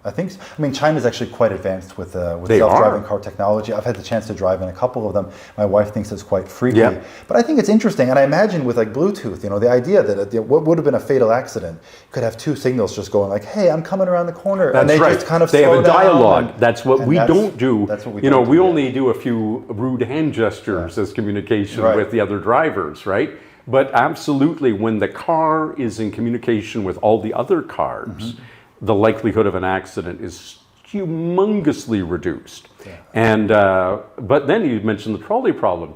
I think so. I mean, China's actually quite advanced with self-driving car technology. I've had the chance to drive in a couple of them. My wife thinks it's quite freaky. Yeah. But I think it's interesting, and I imagine with like Bluetooth, the idea that what would have been a fatal accident could have two signals just going like, "Hey, I'm coming around the corner," and they just kind of they have a dialogue. And that's what we don't do. That's what we don't do. We only do a few rude hand gestures as communication with the other drivers, right? But absolutely, when the car is in communication with all the other cars, the likelihood of an accident is humongously reduced. Yeah. And but then you mentioned the trolley problem.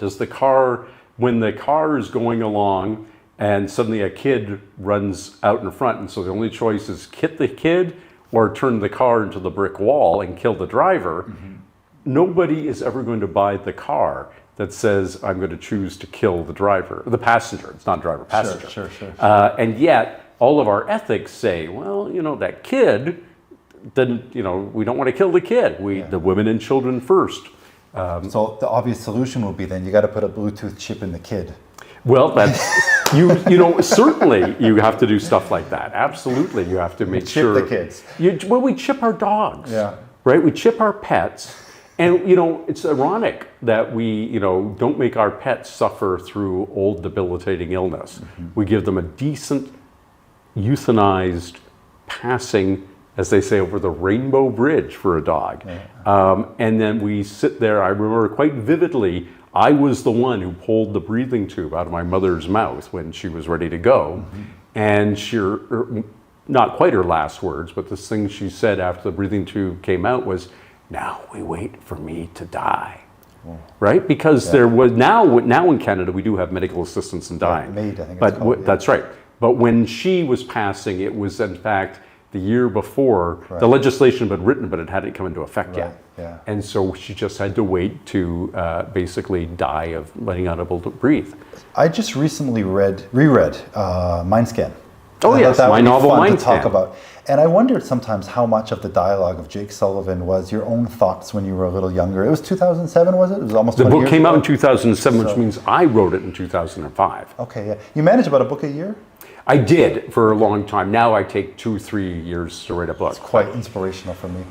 When the car is going along and suddenly a kid runs out in front, and so the only choice is hit the kid or turn the car into the brick wall and kill the driver, nobody is ever going to buy the car that says, I'm going to choose to kill the driver, the passenger. It's not driver, passenger. Sure. And yet, all of our ethics say, well, that kid, then, we don't want to kill the kid. The women and children first. So the obvious solution would be then you got to put a Bluetooth chip in the kid. Well, that's, certainly you have to do stuff like that. Absolutely, you have to make sure. Chip the kids. We chip our dogs. Yeah. Right? We chip our pets. And, it's ironic that we, don't make our pets suffer through old debilitating illness. We give them a decent, euthanized passing, as they say, over the rainbow bridge for a dog. Yeah. And then we sit there. I remember quite vividly, I was the one who pulled the breathing tube out of my mother's mouth when she was ready to go. And not quite her last words, but the thing she said after the breathing tube came out was, "Now we wait for me to die." Right? Because there was now in Canada we do have medical assistance in dying. MAID, I think but it's called, that's right. But when she was passing, it was in fact the year before the legislation had been written, but it hadn't come into effect yet. Yeah. And so she just had to wait to basically die of being unable to breathe. I just recently reread Mind Scan. Oh yes, my novel Mind Scan. Talk about. And I wondered sometimes how much of the dialogue of Jake Sullivan was your own thoughts when you were a little younger. It was 2007, was it? It was almost 20 years ago. The book came out in 2007, which means I wrote it in 2005. Okay, yeah. You manage about a book a year? I did for a long time. Now I take 2-3 years to write a book. It's quite inspirational for me.